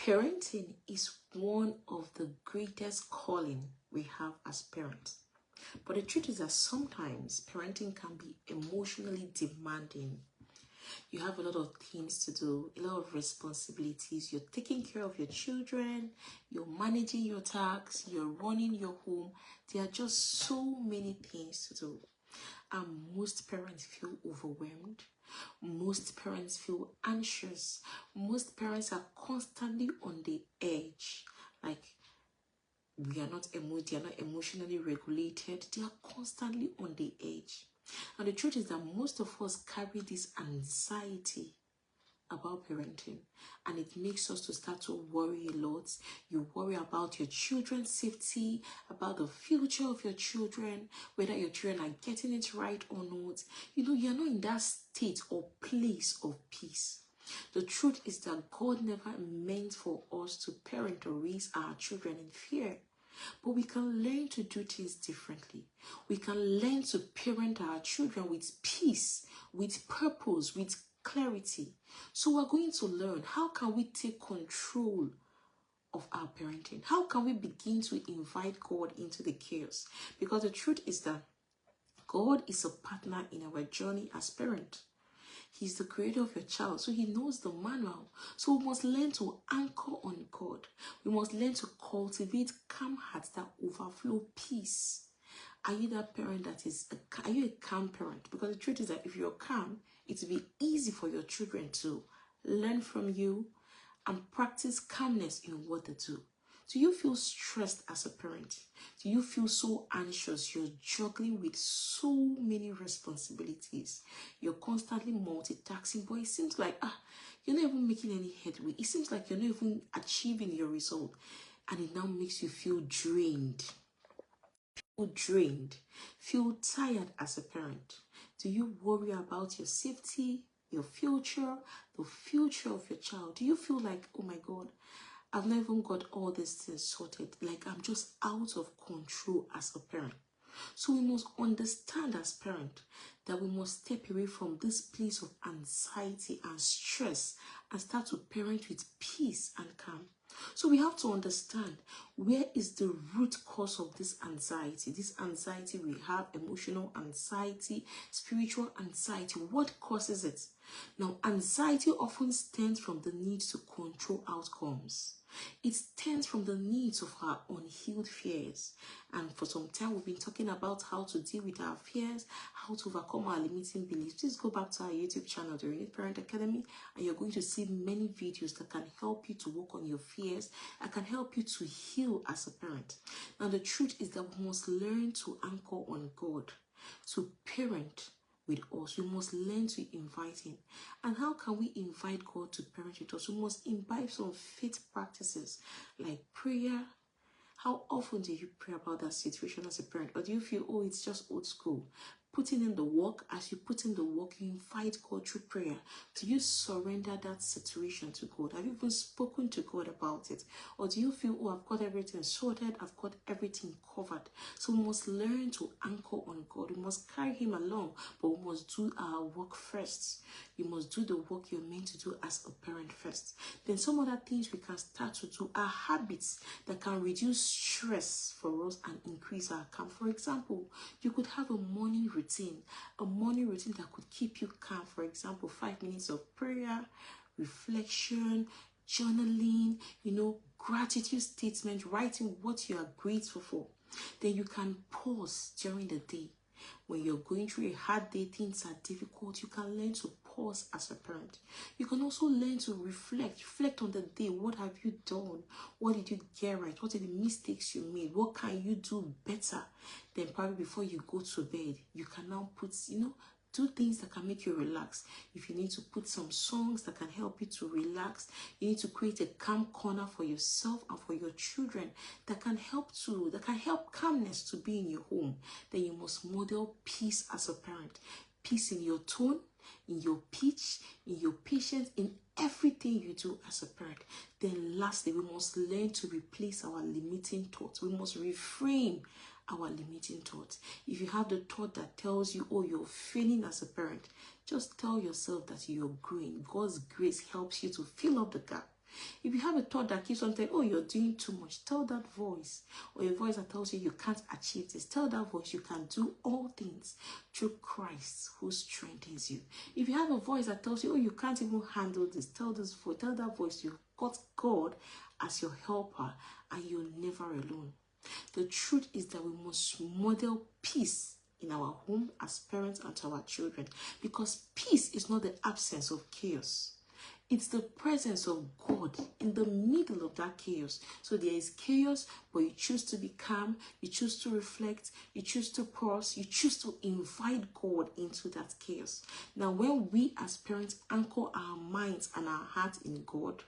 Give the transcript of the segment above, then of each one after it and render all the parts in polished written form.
Parenting is one of the greatest calling we have as parents. But the truth is that sometimes parenting can be emotionally demanding. You have a lot of things to do, a lot of responsibilities. You're taking care of your children, you're managing your tasks, you're running your home. There are just so many things to do. And most parents feel overwhelmed. Most parents feel anxious. Most parents are constantly on the edge. Like, they are not emotionally regulated. They are constantly on the edge. And the truth is that most of us carry this anxiety about parenting, and it makes us to start to worry a lot. You worry about your children's safety, about the future of your children, whether your children are getting it right or not. You're not in that state or place of peace. The truth is that God never meant for us to parent or raise our children in fear. But we can learn to do things differently. We can learn to parent our children with peace, with purpose, with clarity. So we're going to learn, how can we take control of our parenting? How can we begin to invite God into the chaos? Because the truth is that God is a partner in our journey as parents. He's the creator of your child, so he knows the manual. So we must learn to anchor on God. We must learn to cultivate calm hearts that overflow peace. Are you that parent are you a calm parent? Because the truth is that if you're calm, it will be easy for your children to learn from you and practice calmness in what they do. Do you feel stressed as a parent? Do you feel so anxious? You're juggling with so many responsibilities. You're constantly multitasking, but it seems like you're not even making any headway. It seems like you're not even achieving your result. And it now makes you feel drained. Feel tired as a parent. Do you worry about your safety, your future, the future of your child? Do you feel like, oh my God, I've not even got all these things sorted, like I'm just out of control as a parent? So we must understand as parents that we must step away from this place of anxiety and stress and start to parent with peace and calm. So we have to understand, where is the root cause of this anxiety? This anxiety we have, emotional anxiety, spiritual anxiety. What causes it? Now, anxiety often stems from the need to control outcomes. It stems from the needs of our unhealed fears. And for some time, we've been talking about how to deal with our fears, how to overcome our limiting beliefs. Please go back to our YouTube channel, The Renewed Parent Academy, and you're going to see many videos that can help you to work on your fears, and can help you to heal as a parent. Now, the truth is that we must learn to anchor on God, to parent with us. We must learn to invite him. And how can we invite God to parent with us? We must imbibe some faith practices like prayer. How often do you pray about that situation as a parent? Or do you feel, oh, it's just old school? Putting in the work, as you put in the work, you invite God through prayer. Do you surrender that situation to God? Have you even spoken to God about it? Or do you feel, oh, I've got everything sorted, I've got everything covered? So we must learn to anchor on God. We must carry him along, but we must do our work first. You must do the work you're meant to do as a parent first. Then some other things we can start to do are habits that can reduce stress for us and increase our calm. For example, you could have a morning routine that could keep you calm. For example, 5 minutes of prayer, reflection, journaling, gratitude statement, writing what you are grateful for. Then you can pause during the day. When you're going through a hard day, things are difficult, you can learn to pause as a parent. You can also learn to reflect on the day. What have you done? What did you get right? What are the mistakes you made? What can you do better? Then probably before you go to bed, you can now put, do things that can make you relax. If you need to put some songs that can help you to relax, you need to create a calm corner for yourself and for your children that can help calmness to be in your home. Then you must model peace as a parent. Peace in your tone, in your pitch, in your patience, in everything you do as a parent. Then lastly, we must learn to replace our limiting thoughts. We must reframe our limiting thoughts. If you have the thought that tells you, oh, you're failing as a parent, just tell yourself that you're growing. God's grace helps you to fill up the gap. If you have a thought that keeps on telling, oh, you're doing too much, tell that voice. Or a voice that tells you you can't achieve this, tell that voice you can do all things through Christ who strengthens you. If you have a voice that tells you, oh, you can't even handle this, tell that voice you've got God as your helper and you're never alone. The truth is that we must model peace in our home as parents and to our children, because peace is not the absence of chaos. It's the presence of God in the middle of that chaos. So there is chaos, but you choose to be calm, you choose to reflect, you choose to pause, you choose to invite God into that chaos. Now, when we as parents anchor our minds and our hearts in God,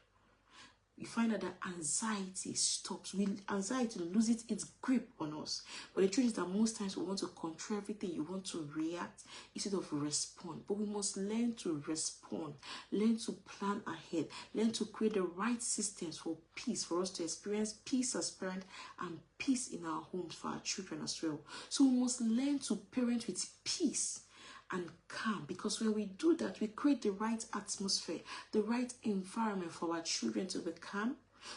you find that anxiety stops. Anxiety loses its grip on us. But the truth is that most times we want to control everything. You want to react instead of respond. But we must learn to respond, learn to plan ahead, learn to create the right systems for peace, for us to experience peace as parents and peace in our homes for our children as well. So we must learn to parent with peace and calm, because when we do that, we create the right atmosphere, the right environment for our children to be calm.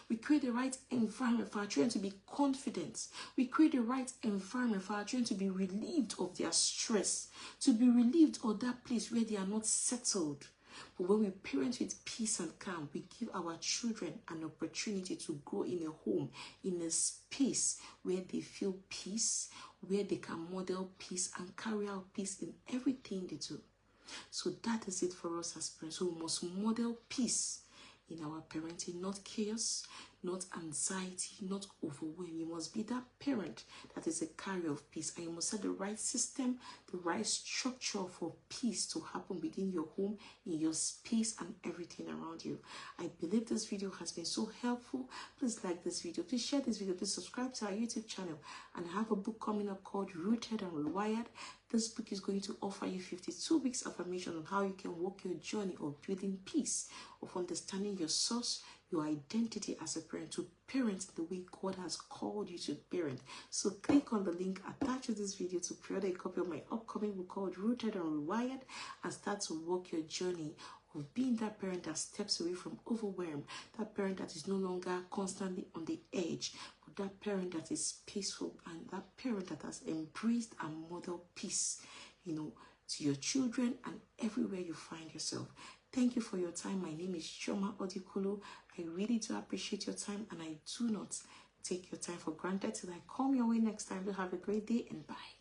We create the right environment for our children to be confident. We create the right environment for our children to be relieved of their stress, to be relieved of that place where they are not settled. But when we parent with peace and calm, we give our children an opportunity to grow in a home, in a space where they feel peace, where they can model peace and carry out peace in everything they do. So that is it for us as parents. So we must model peace in our parenting, not chaos, not anxiety, not overwhelm. You must be that parent that is a carrier of peace, and you must set the right system, the right structure for peace to happen within your home, in your space, and everything around you. I believe this video has been so helpful. Please like this video, please share this video, please subscribe to our YouTube channel. And I have a book coming up called Rooted and Rewired. This book is going to offer you 52 weeks affirmation on how you can walk your journey of building peace, of understanding your source, your identity as a parent, to parent the way God has called you to parent. So click on the link attached to this video to pre-order a copy of my upcoming book called Rooted and Rewired, and start to walk your journey of being that parent that steps away from overwhelm, that parent that is no longer constantly on the edge, but that parent that is peaceful, and that parent that has embraced and modeled peace, to your children and everywhere you find yourself. Thank you for your time. My name is Chioma Odikulu. I really do appreciate your time, and I do not take your time for granted. Till I come your way next time, do have a great day, and bye.